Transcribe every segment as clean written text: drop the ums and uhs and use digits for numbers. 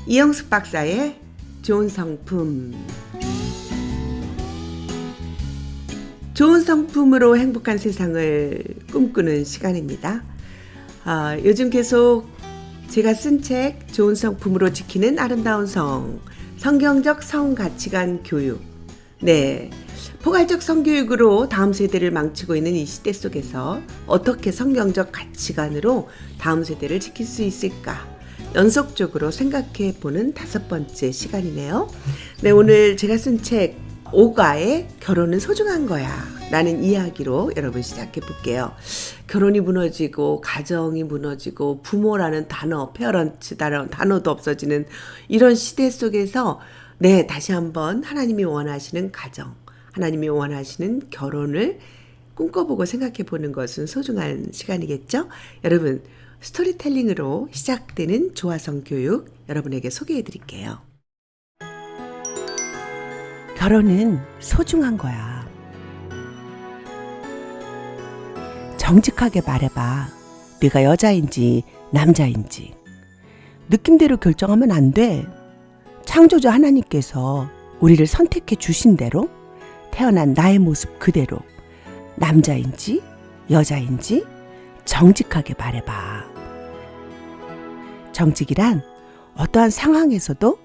이영숙 박사의 좋은 성품. 좋은 성품으로 행복한 세상을 꿈꾸는 시간입니다. 요즘 계속 제가 쓴 책 좋은 성품으로 지키는 아름다운 성, 성경적 성가치관 교육. 네, 포괄적 성교육으로 다음 세대를 망치고 있는 이 시대 속에서 어떻게 성경적 가치관으로 다음 세대를 지킬 수 있을까? 연속적으로 생각해 보는 5번째 시간이네요. 네, 오늘 제가 쓴 책 오가의 결혼은 소중한 거야 라는 이야기로 여러분 시작해 볼게요. 결혼이 무너지고 가정이 무너지고 부모라는 단어, 페어런츠라는 단어도 없어지는 이런 시대 속에서 네, 다시 한번 하나님이 원하시는 가정, 하나님이 원하시는 결혼을 꿈꿔보고 생각해 보는 것은 소중한 시간이겠죠? 여러분, 스토리텔링으로 시작되는 조화성 교육 여러분에게 소개해 드릴게요. 결혼은 소중한 거야. 정직하게 말해봐. 네가 여자인지 남자인지. 느낌대로 결정하면 안 돼. 창조자 하나님께서 우리를 선택해 주신 대로 태어난 나의 모습 그대로 남자인지 여자인지 정직하게 말해봐. 정직이란 어떠한 상황에서도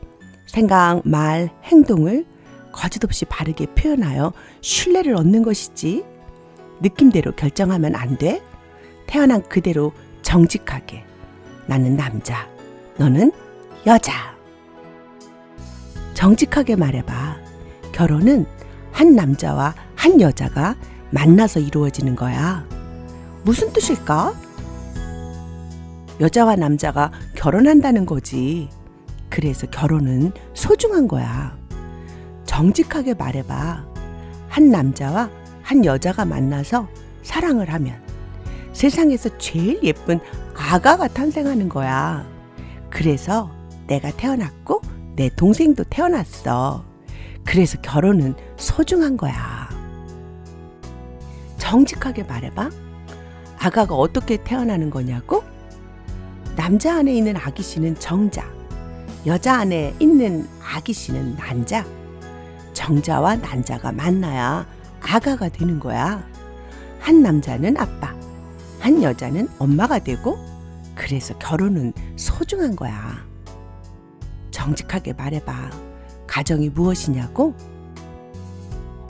생각, 말, 행동을 거짓없이 바르게 표현하여 신뢰를 얻는 것이지 느낌대로 결정하면 안 돼. 태어난 그대로 정직하게. 나는 남자, 너는 여자. 정직하게 말해봐. 결혼은 한 남자와 한 여자가 만나서 이루어지는 거야. 무슨 뜻일까? 여자와 남자가 결혼한다는 거지. 그래서 결혼은 소중한 거야. 정직하게 말해봐. 한 남자와 한 여자가 만나서 사랑을 하면 세상에서 제일 예쁜 아가가 탄생하는 거야. 그래서 내가 태어났고 내 동생도 태어났어. 그래서 결혼은 소중한 거야. 정직하게 말해봐. 아가가 어떻게 태어나는 거냐고? 남자 안에 있는 아기씨는 정자, 여자 안에 있는 아기씨는 난자. 정자와 난자가 만나야 아가가 되는 거야. 한 남자는 아빠, 한 여자는 엄마가 되고, 그래서 결혼은 소중한 거야. 정직하게 말해봐. 가정이 무엇이냐고?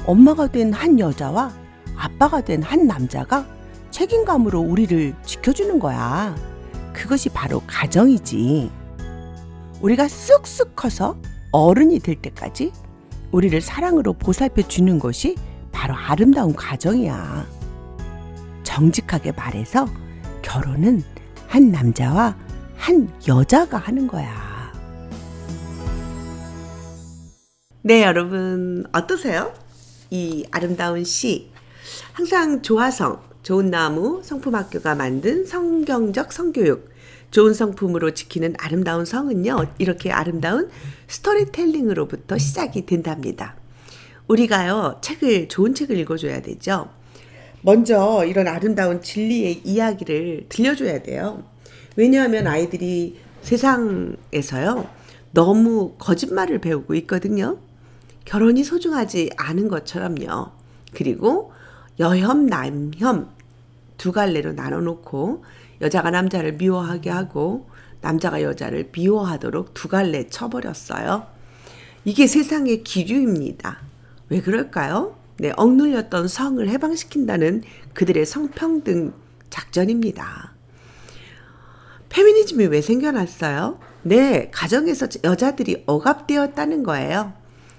엄마가 된 한 여자와 아빠가 된 한 남자가 책임감으로 우리를 지켜주는 거야. 그것이 바로 가정이지. 우리가 쑥쑥 커서 어른이 될 때까지 우리를 사랑으로 보살펴 주는 것이 바로 아름다운 가정이야. 정직하게 말해서 결혼은 한 남자와 한 여자가 하는 거야. 네, 여러분 어떠세요? 이 아름다운 시. 항상 조화성, 좋은 나무 성품학교가 만든 성경적 성교육, 좋은 성품으로 지키는 아름다운 성은요, 이렇게 아름다운 스토리텔링으로부터 시작이 된답니다. 우리가요, 좋은 책을 읽어줘야 되죠. 먼저 이런 아름다운 진리의 이야기를 들려줘야 돼요. 왜냐하면 아이들이 세상에서요, 너무 거짓말을 배우고 있거든요. 결혼이 소중하지 않은 것처럼요. 그리고 여혐, 남혐 두 갈래로 나눠놓고 여자가 남자를 미워하게 하고 남자가 여자를 미워하도록 두 갈래 쳐버렸어요. 이게 세상의 기류입니다. 왜 그럴까요? 네, 억눌렸던 성을 해방시킨다는 그들의 성평등 작전입니다. 페미니즘이 왜 생겨났어요? 네, 가정에서 여자들이 억압되었다는 거예요.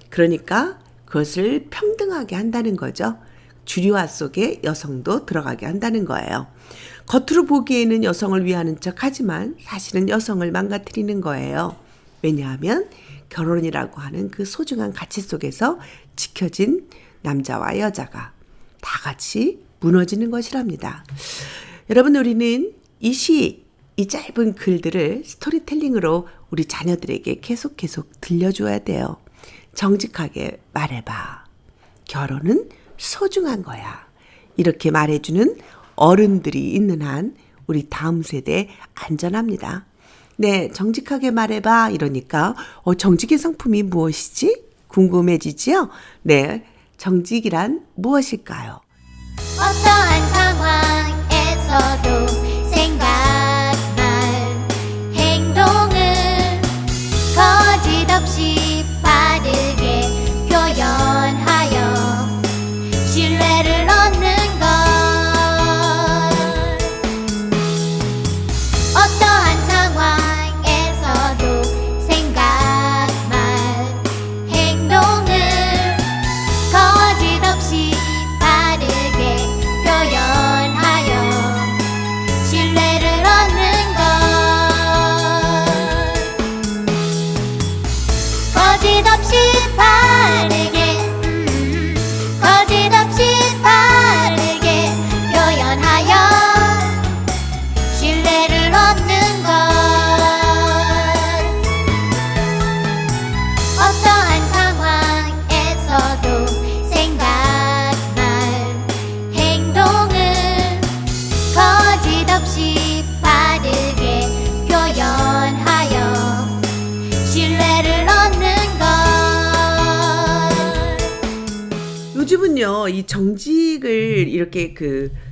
그러니까 그것을 평등하게 한다는 거죠. 주류화 속에 여성도 들어가게 한다는 거예요. 겉으로 보기에는 여성을 위하는 척 하지만 사실은 여성을 망가뜨리는 거예요. 왜냐하면 결혼이라고 하는 그 소중한 가치 속에서 지켜진 남자와 여자가 다 같이 무너지는 것이랍니다. 여러분, 우리는 이 짧은 글들을 스토리텔링으로 우리 자녀들에게 계속 들려줘야 돼요. 정직하게 말해봐. 결혼은 소중한 거야. 이렇게 말해주는 어른들이 있는 한 우리 다음 세대 안전합니다. 네, 정직하게 말해봐 이러니까 정직의 성품이 무엇이지? 궁금해지지요? 네, 정직이란 무엇일까요? 어떠한 상황에서도 생각만 행동을 거짓 없이 바르게 표현하여 신뢰를 얻는 것. 어떠한 상황에서도 생각만 행동을 거짓 없이 바르게 표현하여 신뢰를 얻는 것. 거짓 없이 바르게 거짓 없이 바르게 표현하여 신뢰를 얻는 것. 어떠한 상황에서도 생각만 행동을 거짓 없이 바르게 표현하여 신뢰를 얻는 것. 요즘은요, 이 정직을 이렇게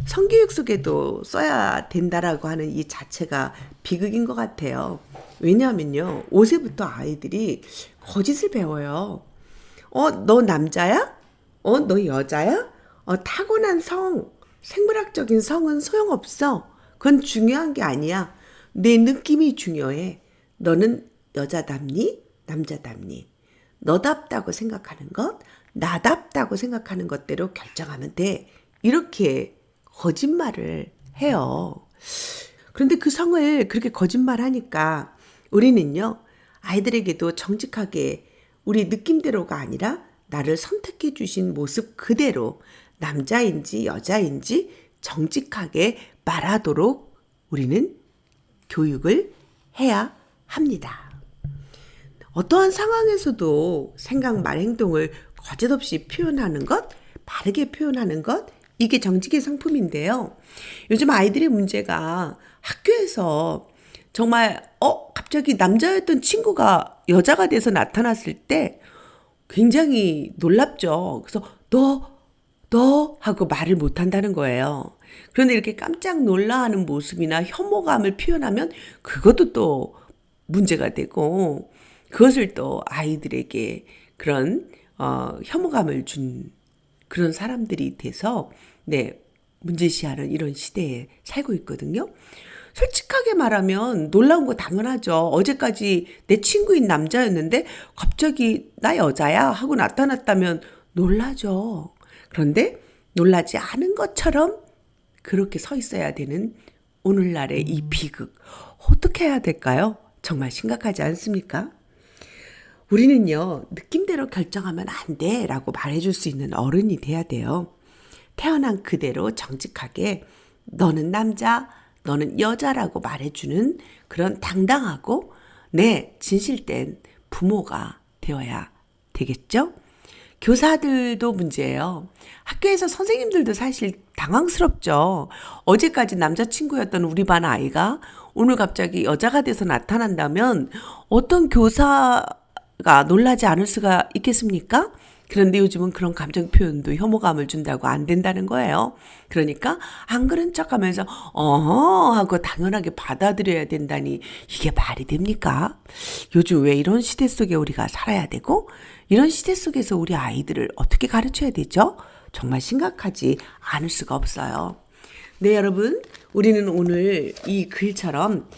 성교육 속에도 써야 된다라고 하는 이 자체가 비극인 것 같아요. 왜냐하면요, 5세부터 아이들이 거짓을 배워요. 너 남자야? 너 여자야? 타고난 생물학적인 성은 소용없어. 그건 중요한 게 아니야. 내 느낌이 중요해. 너는 여자답니? 남자답니? 너답다고 생각하는 것, 나답다고 생각하는 것대로 결정하면 돼. 이렇게 거짓말을 해요. 그런데 그 성을 그렇게 거짓말하니까 우리는요, 아이들에게도 정직하게 우리 느낌대로가 아니라 나를 선택해 주신 모습 그대로 남자인지 여자인지 정직하게 말하도록 우리는 교육을 해야 합니다. 어떠한 상황에서도 생각, 말, 행동을 거짓없이 표현하는 것, 바르게 표현하는 것, 이게 정직의 성품인데요. 요즘 아이들의 문제가 학교에서 정말 갑자기 남자였던 친구가 여자가 돼서 나타났을 때 굉장히 놀랍죠. 그래서 너 하고 말을 못한다는 거예요. 그런데 이렇게 깜짝 놀라하는 모습이나 혐오감을 표현하면 그것도 또 문제가 되고, 그것을 또 아이들에게 그런 혐오감을 준 그런 사람들이 돼서 문제시하는 이런 시대에 살고 있거든요. 솔직하게 말하면 놀라운 거 당연하죠. 어제까지 내 친구인 남자였는데 갑자기 나 여자야 하고 나타났다면 놀라죠. 그런데 놀라지 않은 것처럼 그렇게 서 있어야 되는 오늘날의 이 비극, 어떻게 해야 될까요? 정말 심각하지 않습니까? 우리는요, 느낌대로 결정하면 안 돼 라고 말해줄 수 있는 어른이 돼야 돼요. 태어난 그대로 정직하게 너는 남자, 너는 여자라고 말해주는 그런 당당하고 진실된 부모가 되어야 되겠죠? 교사들도 문제예요. 학교에서 선생님들도 사실 당황스럽죠. 어제까지 남자친구였던 우리 반 아이가 오늘 갑자기 여자가 돼서 나타난다면 어떤 교사가 놀라지 않을 수가 있겠습니까? 그런데 요즘은 그런 감정 표현도 혐오감을 준다고 안 된다는 거예요. 그러니까 안 그런 척하면서 하고 당연하게 받아들여야 된다니, 이게 말이 됩니까? 요즘 왜 이런 시대 속에 우리가 살아야 되고 이런 시대 속에서 우리 아이들을 어떻게 가르쳐야 되죠? 정말 심각하지 않을 수가 없어요. 네, 여러분, 우리는 오늘 이 글처럼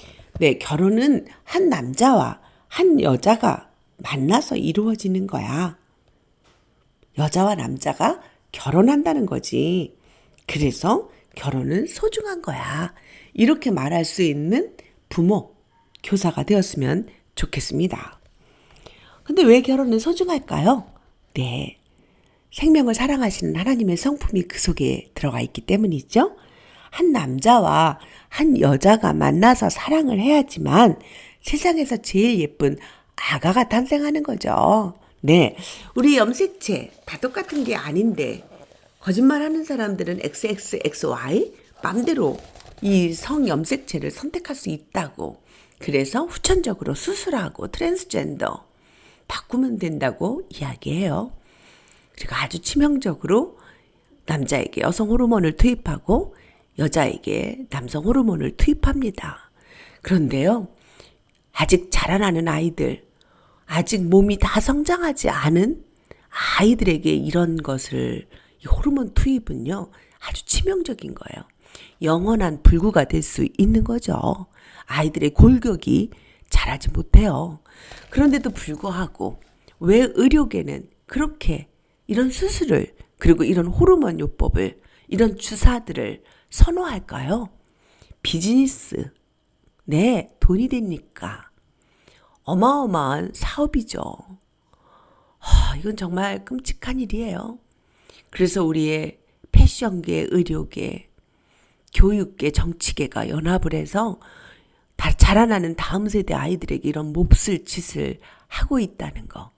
결혼은 한 남자와 한 여자가 만나서 이루어지는 거야. 여자와 남자가 결혼한다는 거지. 그래서 결혼은 소중한 거야. 이렇게 말할 수 있는 부모, 교사가 되었으면 좋겠습니다. 근데 왜 결혼은 소중할까요? 생명을 사랑하시는 하나님의 성품이 그 속에 들어가 있기 때문이죠. 한 남자와 한 여자가 만나서 사랑을 해야지만 세상에서 제일 예쁜 아가가 탄생하는 거죠. 우리 염색체 다 똑같은 게 아닌데 거짓말하는 사람들은 XXXY, 맘대로 이 성염색체를 선택할 수 있다고. 그래서 후천적으로 수술하고 트랜스젠더 바꾸면 된다고 이야기해요. 그리고 아주 치명적으로 남자에게 여성 호르몬을 투입하고 여자에게 남성 호르몬을 투입합니다. 그런데요, 아직 자라나는 아이들, 아직 몸이 다 성장하지 않은 아이들에게 이런 것을, 이 호르몬 투입은요, 아주 치명적인 거예요. 영원한 불구가 될 수 있는 거죠. 아이들의 골격이 자라지 못해요. 그런데도 불구하고 왜 의료계는 그렇게 이런 수술을, 그리고 이런 호르몬 요법을, 이런 주사들을 선호할까요? 비즈니스. 네, 돈이 되니까. 어마어마한 사업이죠. 이건 정말 끔찍한 일이에요. 그래서 우리의 패션계, 의료계, 교육계, 정치계가 연합을 해서 자라나는 다음 세대 아이들에게 이런 몹쓸 짓을 하고 있다는 거.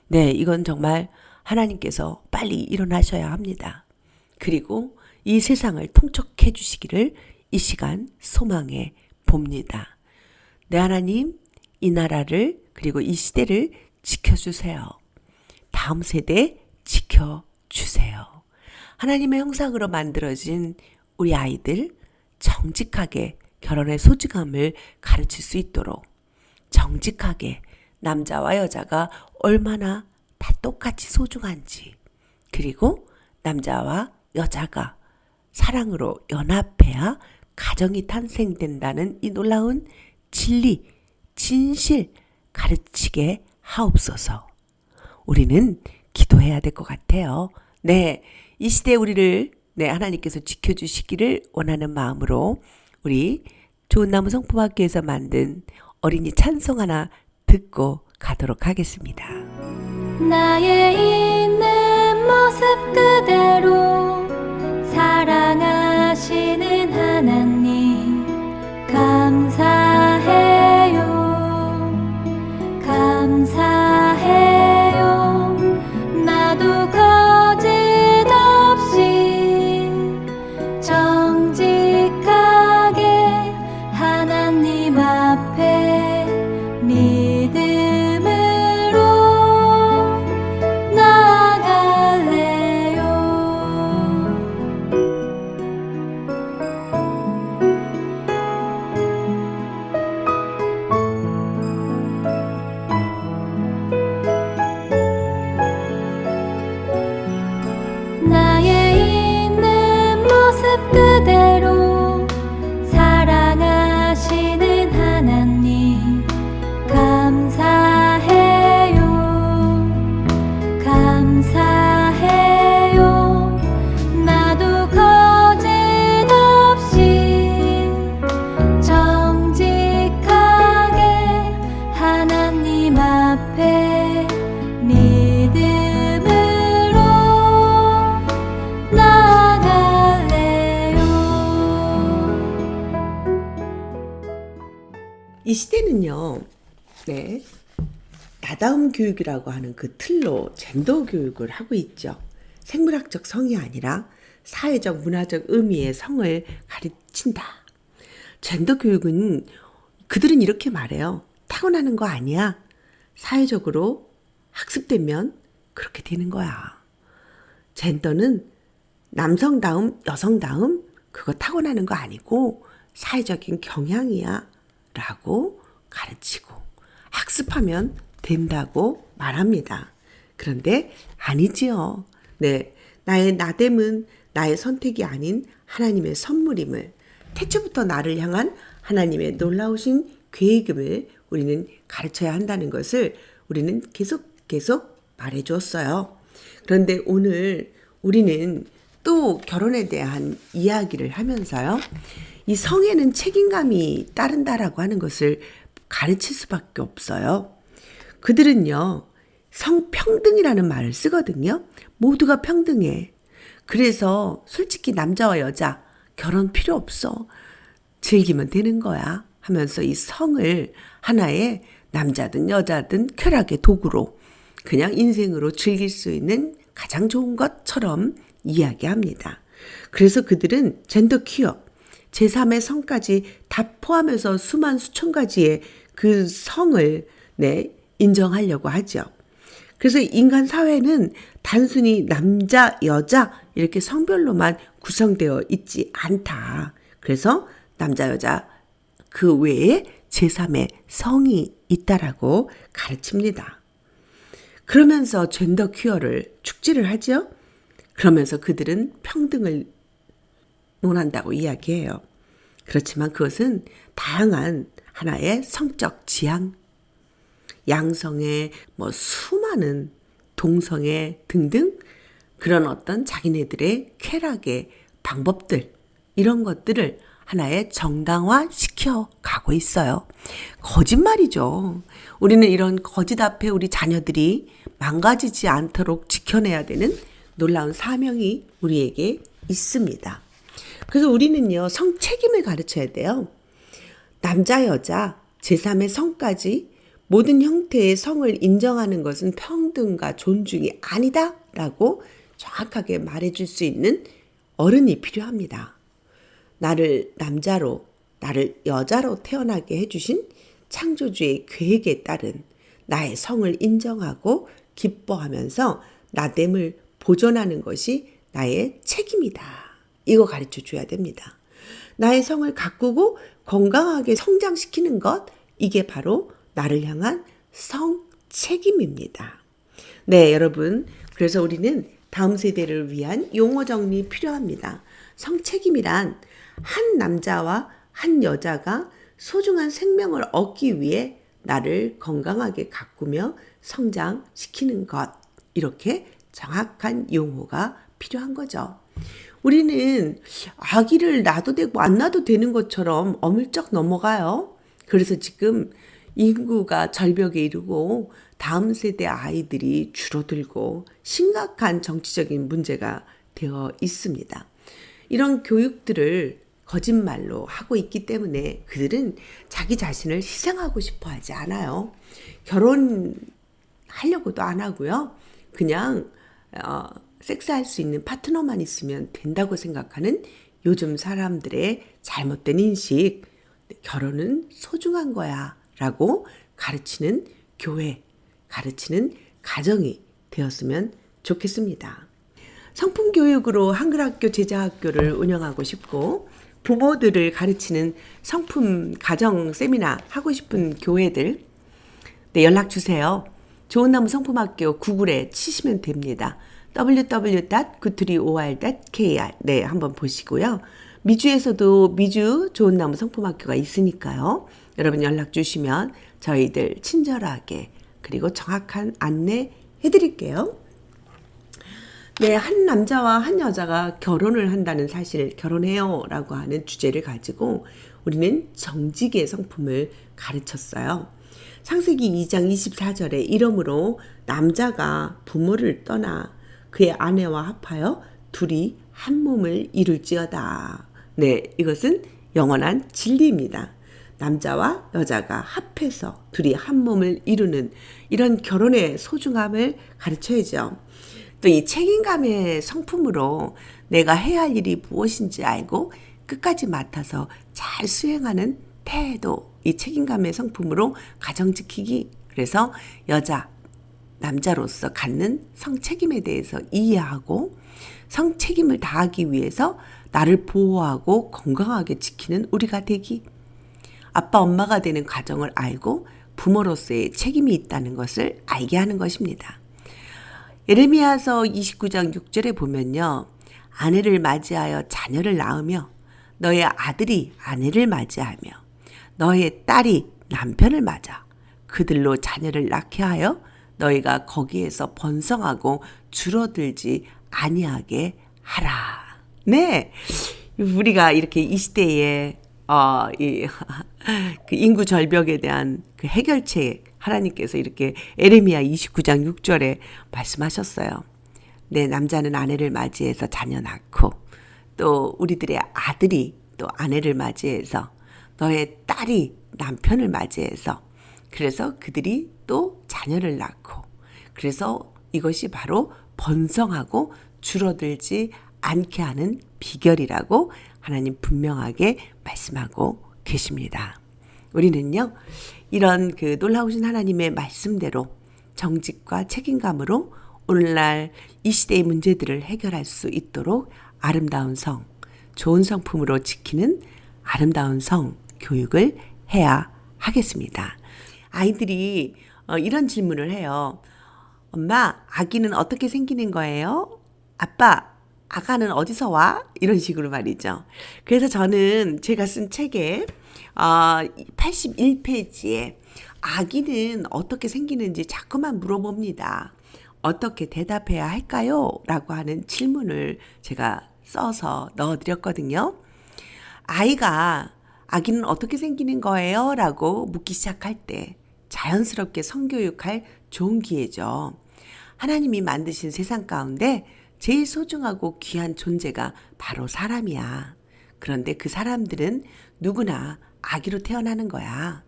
네, 이건 정말 하나님께서 빨리 일어나셔야 합니다. 그리고 이 세상을 통촉해 주시기를 이 시간 소망해 봅니다. 네, 하나님, 이 나라를 그리고 이 시대를 지켜주세요. 다음 세대 지켜주세요. 하나님의 형상으로 만들어진 우리 아이들 정직하게 결혼의 소중함을 가르칠 수 있도록, 정직하게 남자와 여자가 얼마나 다 똑같이 소중한지, 그리고 남자와 여자가 사랑으로 연합해야 가정이 탄생된다는 이 놀라운 진리, 진실 가르치게 하옵소서. 우리는 기도해야 될 것 같아요. 네, 이 시대에 우리를 하나님께서 지켜주시기를 원하는 마음으로 우리 좋은 나무 성품학교에서 만든 어린이 찬송 하나 듣고 가도록 하겠습니다. 나의 있는 모습 그대로 사랑하시는 하나님 감사해요. 감사해요. 나도 거짓 없이 정직하게 하나님 앞에 믿음으로 나아갈래요. 나의 있는 모습 그대로 사랑하시는 하나님 감사해요. 감사해요. 나도 거짓 없이 정직하게 하나님 앞에 믿음으로 나아갈래요. 이 시대는요, 나다움 교육이라고 하는 그 틀로 젠더 교육을 하고 있죠. 생물학적 성이 아니라 사회적, 문화적 의미의 성을 가르친다. 젠더 교육은 그들은 이렇게 말해요. 타고나는 거 아니야. 사회적으로 학습되면 그렇게 되는 거야. 젠더는 남성다움, 여성다움, 그거 타고나는 거 아니고 사회적인 경향이야 라고 가르치고 학습하면 된다고 말합니다. 그런데 아니지요. 네, 나의 나됨은 나의 선택이 아닌 하나님의 선물임을, 태초부터 나를 향한 하나님의 놀라우신 계획임을 우리는 가르쳐야 한다는 것을 우리는 계속 말해 주었어요. 그런데 오늘 우리는 또 결혼에 대한 이야기를 하면서요, 이 성에는 책임감이 따른다라고 하는 것을 가르칠 수밖에 없어요. 그들은요, 성평등이라는 말을 쓰거든요. 모두가 평등해. 그래서 솔직히 남자와 여자 결혼 필요 없어. 즐기면 되는 거야 하면서 이 성을 하나의 남자든 여자든 쾌락의 도구로, 그냥 인생으로 즐길 수 있는 가장 좋은 것처럼 이야기합니다. 그래서 그들은 젠더 퀴어, 제3의 성까지 다 포함해서 수만 수천 가지의 그 성을 인정하려고 하죠. 그래서 인간 사회는 단순히 남자, 여자 이렇게 성별로만 구성되어 있지 않다. 그래서 남자, 여자 그 외에 제3의 성이 있다라고 가르칩니다. 그러면서 젠더 퀴어를 축지를 하죠. 그러면서 그들은 평등을 논한다고 이야기해요. 그렇지만 그것은 다양한 하나의 성적 지향, 양성의 수많은 동성애 등등 그런 어떤 자기네들의 쾌락의 방법들 이런 것들을 하나의 정당화 시켜 가고 있어요. 거짓말이죠. 우리는 이런 거짓 앞에 우리 자녀들이 망가지지 않도록 지켜내야 되는 놀라운 사명이 우리에게 있습니다. 그래서 우리는요, 성책임을 가르쳐야 돼요. 남자, 여자, 제3의 성까지 모든 형태의 성을 인정하는 것은 평등과 존중이 아니다 라고 정확하게 말해줄 수 있는 어른이 필요합니다. 나를 남자로, 나를 여자로 태어나게 해주신 창조주의 계획에 따른 나의 성을 인정하고 기뻐하면서 나됨을 보존하는 것이 나의 책임이다. 이거 가르쳐 줘야 됩니다. 나의 성을 가꾸고 건강하게 성장시키는 것, 이게 바로 나를 향한 성 책임입니다. 네, 여러분. 그래서 우리는 다음 세대를 위한 용어 정리 필요합니다. 성 책임이란 한 남자와 한 여자가 소중한 생명을 얻기 위해 나를 건강하게 가꾸며 성장시키는 것. 이렇게 정확한 용어가 필요한 거죠. 우리는 아기를 낳아도 되고 안 낳아도 되는 것처럼 어물쩍 넘어가요. 그래서 지금 인구가 절벽에 이르고 다음 세대 아이들이 줄어들고 심각한 정치적인 문제가 되어 있습니다. 이런 교육들을 거짓말로 하고 있기 때문에 그들은 자기 자신을 희생하고 싶어 하지 않아요. 결혼하려고도 안 하고요. 그냥 섹스할 수 있는 파트너만 있으면 된다고 생각하는 요즘 사람들의 잘못된 인식, 결혼은 소중한 거야 라고 가르치는 교회, 가르치는 가정이 되었으면 좋겠습니다. 성품교육으로 한글학교 제자학교를 운영하고 싶고 부모들을 가르치는 성품 가정 세미나 하고 싶은 교회들 연락 주세요. 좋은나무 성품학교 구글에 치시면 됩니다. www.932or.kr 한번 보시고요. 미주에서도 미주 좋은나무 성품학교가 있으니까요. 여러분 연락 주시면 저희들 친절하게 그리고 정확한 안내 해드릴게요. 네, 한 남자와 한 여자가 결혼을 한다는 사실, 결혼해요 라고 하는 주제를 가지고 우리는 정직의 성품을 가르쳤어요. 창세기 2장 24절에 이러므로 남자가 부모를 떠나 그의 아내와 합하여 둘이 한 몸을 이룰지어다. 네, 이것은 영원한 진리입니다. 남자와 여자가 합해서 둘이 한 몸을 이루는 이런 결혼의 소중함을 가르쳐야죠. 또 이 책임감의 성품으로 내가 해야 할 일이 무엇인지 알고 끝까지 맡아서 잘 수행하는 태도, 이 책임감의 성품으로 가정 지키기. 그래서 여자, 남자로서 갖는 성책임에 대해서 이해하고 성책임을 다하기 위해서 나를 보호하고 건강하게 지키는 우리가 되기. 아빠, 엄마가 되는 과정을 알고 부모로서의 책임이 있다는 것을 알게 하는 것입니다. 예레미야서 29장 6절에 보면요. 아내를 맞이하여 자녀를 낳으며 너의 아들이 아내를 맞이하며 너의 딸이 남편을 맞아 그들로 자녀를 낳게 하여 너희가 거기에서 번성하고 줄어들지 아니하게 하라. 네, 우리가 이렇게 이 시대에 그 인구 절벽에 대한 그 해결책 하나님께서 이렇게 예레미야 29장 6절에 말씀하셨어요. 네, 남자는 아내를 맞이해서 자녀 낳고 또 우리들의 아들이 또 아내를 맞이해서 너의 딸이 남편을 맞이해서 그래서 그들이 또 자녀를 낳고 그래서 이것이 바로 번성하고 줄어들지 않게 하는 비결이라고 하나님 분명하게 말씀하고 계십니다. 우리는요, 이런 그 놀라우신 하나님의 말씀대로 정직과 책임감으로 오늘날 이 시대의 문제들을 해결할 수 있도록 아름다운 성, 좋은 성품으로 지키는 아름다운 성 교육을 해야 하겠습니다. 아이들이 이런 질문을 해요. 엄마, 아기는 어떻게 생기는 거예요? 아빠, 아가는 어디서 와? 이런 식으로 말이죠. 그래서 저는 제가 쓴 책에 81페이지에 아기는 어떻게 생기는지 자꾸만 물어봅니다. 어떻게 대답해야 할까요? 라고 하는 질문을 제가 써서 넣어드렸거든요. 아기는 어떻게 생기는 거예요? 라고 묻기 시작할 때 자연스럽게 성교육할 좋은 기회죠. 하나님이 만드신 세상 가운데 제일 소중하고 귀한 존재가 바로 사람이야. 그런데 그 사람들은 누구나 아기로 태어나는 거야.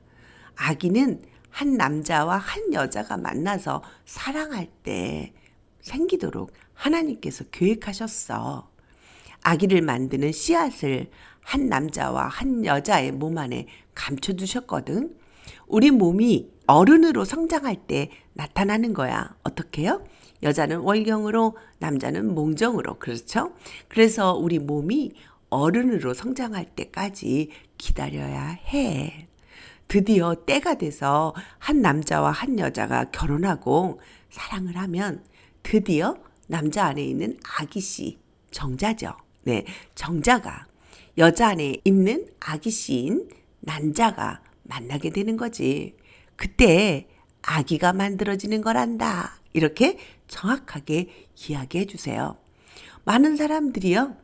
아기는 한 남자와 한 여자가 만나서 사랑할 때 생기도록 하나님께서 계획하셨어. 아기를 만드는 씨앗을 한 남자와 한 여자의 몸 안에 감춰두셨거든. 우리 몸이 어른으로 성장할 때 나타나는 거야. 어떻게요? 여자는 월경으로, 남자는 몽정으로. 그렇죠? 그래서 우리 몸이 어른으로 성장할 때까지 기다려야 해. 드디어 때가 돼서 한 남자와 한 여자가 결혼하고 사랑을 하면 드디어 남자 안에 있는 아기씨, 정자죠. 네, 정자가 여자 안에 있는 아기씨인 난자가 만나게 되는 거지. 그때 아기가 만들어지는 거란다. 이렇게 정확하게 이야기해 주세요. 많은 사람들이요.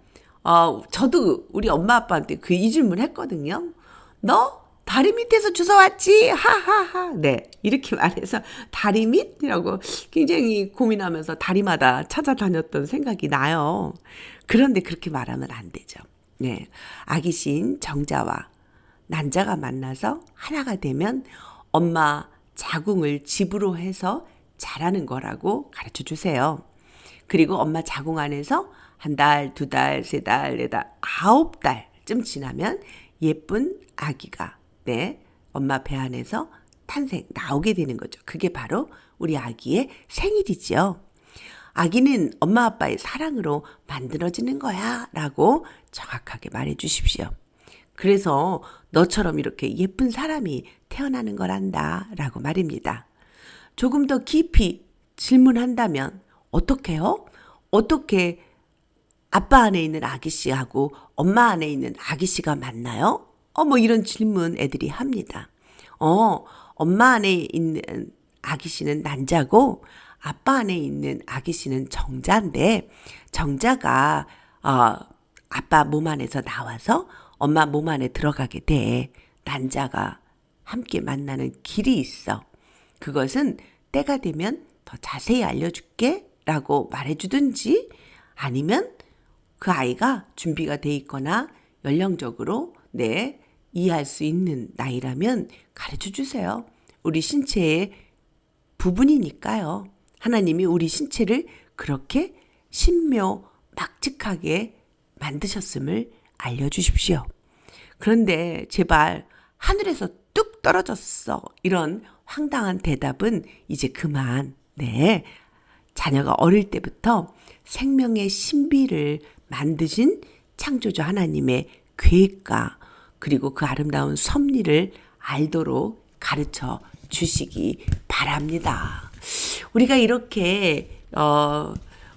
저도 우리 엄마 아빠한테 이 질문 했거든요. 너 다리 밑에서 주워왔지? 하하하. 네, 이렇게 말해서 다리 밑이라고 굉장히 고민하면서 다리마다 찾아다녔던 생각이 나요. 그런데 그렇게 말하면 안 되죠. 네, 아기신 정자와 난자가 만나서 하나가 되면 엄마 자궁을 집으로 해서 자라는 거라고 가르쳐 주세요. 그리고 엄마 자궁 안에서 한 달, 두 달, 세 달, 네 달, 9달쯤 지나면 예쁜 아기가 엄마 배 안에서 나오게 되는 거죠. 그게 바로 우리 아기의 생일이죠. 아기는 엄마 아빠의 사랑으로 만들어지는 거야 라고 정확하게 말해 주십시오. 그래서 너처럼 이렇게 예쁜 사람이 태어나는 거란다 라고 말입니다. 조금 더 깊이 질문한다면 어떻게요? 어떻게 아빠 안에 있는 아기씨하고 엄마 안에 있는 아기씨가 만나요? 뭐 이런 질문 애들이 합니다. 엄마 안에 있는 아기씨는 난자고 아빠 안에 있는 아기씨는 정자인데 정자가 아빠 몸 안에서 나와서 엄마 몸 안에 들어가게 돼. 난자가 함께 만나는 길이 있어. 그것은 때가 되면 더 자세히 알려줄게 라고 말해주든지 아니면 그 아이가 준비가 돼 있거나 연령적으로 이해할 수 있는 나이라면 가르쳐 주세요. 우리 신체의 부분이니까요. 하나님이 우리 신체를 그렇게 신묘막측하게 만드셨음을 알려주십시오. 그런데 제발 하늘에서 뚝 떨어졌어. 이런 황당한 대답은 이제 그만. 자녀가 어릴 때부터 생명의 신비를 만드신 창조주 하나님의 계획과 그리고 그 아름다운 섭리를 알도록 가르쳐 주시기 바랍니다. 우리가 이렇게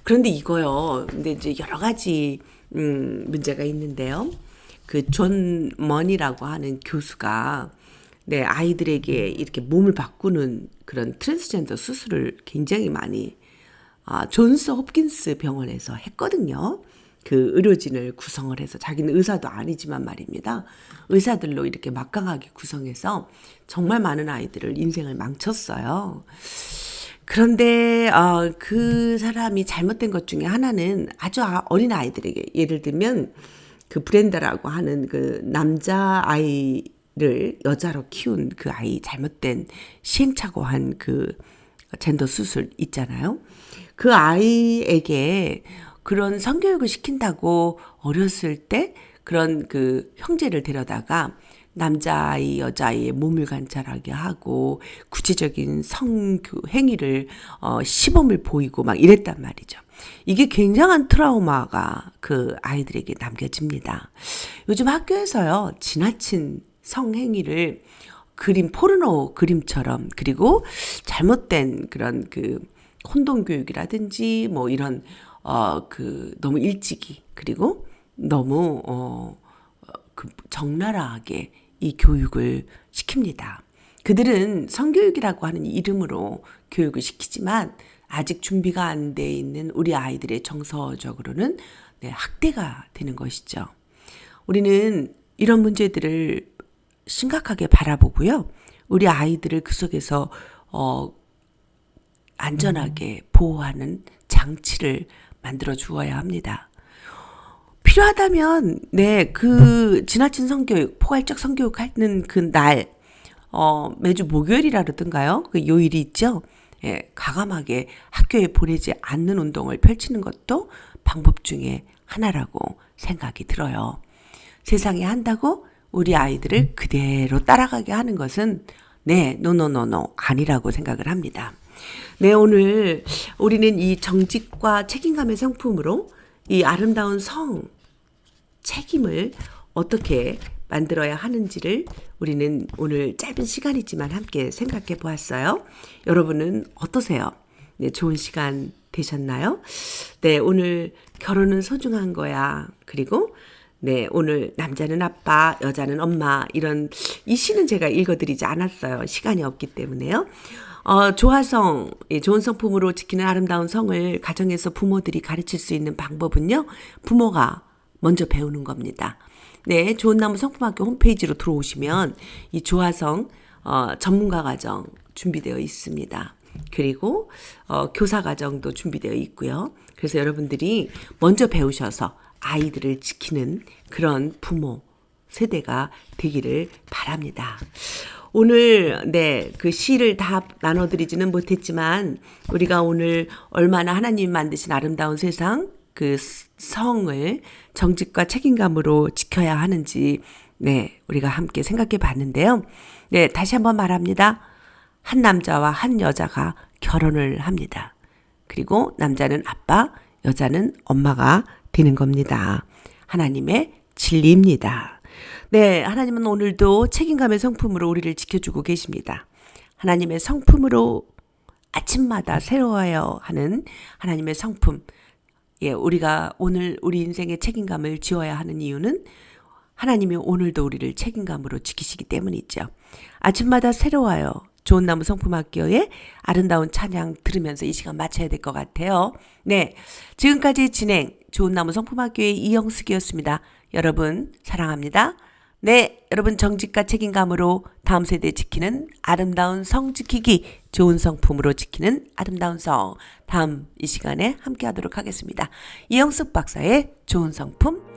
그런데 이거요. 근데 이제 여러 가지 문제가 있는데요. 그 존 머니라고 하는 교수가 아이들에게 이렇게 몸을 바꾸는 그런 트랜스젠더 수술을 굉장히 많이 존스 홉킨스 병원에서 했거든요. 그 의료진을 구성을 해서 자기는 의사도 아니지만 말입니다. 의사들로 이렇게 막강하게 구성해서 정말 많은 아이들을 인생을 망쳤어요. 그런데 그 사람이 잘못된 것 중에 하나는 아주 어린 아이들에게 예를 들면 그 브렌다라고 하는 그 남자 아이를 여자로 키운 그 아이 잘못된 시행착오한 그 젠더 수술 있잖아요. 그 아이에게 그런 성교육을 시킨다고 어렸을 때 그런 그 형제를 데려다가 남자아이, 여자아이의 몸을 관찰하게 하고 구체적인 성교 행위를 시범을 보이고 막 이랬단 말이죠. 이게 굉장한 트라우마가 그 아이들에게 남겨집니다. 요즘 학교에서요, 지나친 성행위를 그림, 포르노 그림처럼, 그리고 잘못된 그런 그 혼동 교육이라든지 뭐 이런 그 너무 일찍이, 그리고 너무 그 적나라하게 이 교육을 시킵니다. 그들은 성교육이라고 하는 이름으로 교육을 시키지만 아직 준비가 안 돼 있는 우리 아이들의 정서적으로는 학대가 되는 것이죠. 우리는 이런 문제들을 심각하게 바라보고요. 우리 아이들을 그 속에서 안전하게 보호하는 장치를 만들어 주어야 합니다. 필요하다면 그 지나친 성교육, 포괄적 성교육 하는 그 날, 매주 목요일이라 그러던가요? 그 요일이 있죠. 예, 과감하게 학교에 보내지 않는 운동을 펼치는 것도 방법 중에 하나라고 생각이 들어요. 세상에 한다고 우리 아이들을 그대로 따라가게 하는 것은 노 아니라고 생각을 합니다. 오늘 우리는 이 정직과 책임감의 성품으로 이 아름다운 성 책임을 어떻게 만들어야 하는지를 우리는 오늘 짧은 시간이지만 함께 생각해 보았어요. 여러분은 어떠세요? 좋은 시간 되셨나요? 오늘 결혼은 소중한 거야. 그리고 오늘 남자는 아빠, 여자는 엄마, 이런 이 시는 제가 읽어드리지 않았어요. 시간이 없기 때문에요. 조화성, 좋은 성품으로 지키는 아름다운 성을 가정에서 부모들이 가르칠 수 있는 방법은요, 부모가 먼저 배우는 겁니다. 좋은 나무 성품학교 홈페이지로 들어오시면 이 조화성 전문가 과정 준비되어 있습니다. 그리고 교사 과정도 준비되어 있고요. 그래서 여러분들이 먼저 배우셔서 아이들을 지키는 그런 부모 세대가 되기를 바랍니다. 오늘 그 시를 다 나눠드리지는 못했지만 우리가 오늘 얼마나 하나님이 만드신 아름다운 세상, 그 성을 정직과 책임감으로 지켜야 하는지 우리가 함께 생각해 봤는데요. 다시 한번 말합니다. 한 남자와 한 여자가 결혼을 합니다. 그리고 남자는 아빠, 여자는 엄마가 되는 겁니다. 하나님의 진리입니다. 하나님은 오늘도 책임감의 성품으로 우리를 지켜주고 계십니다. 하나님의 성품으로 아침마다 새로워야 하는 하나님의 성품. 우리가 오늘 우리 인생의 책임감을 지어야 하는 이유는 하나님이 오늘도 우리를 책임감으로 지키시기 때문이죠. 아침마다 새로워요. 좋은 나무 성품학교의 아름다운 찬양 들으면서 이 시간 마쳐야 될 것 같아요. 지금까지 진행 좋은 나무 성품학교의 이영숙이었습니다. 여러분 사랑합니다. 여러분 정직과 책임감으로 다음 세대 지키는 아름다운 성 지키기, 좋은 성품으로 지키는 아름다운 성, 다음 이 시간에 함께 하도록 하겠습니다. 이영숙 박사의 좋은 성품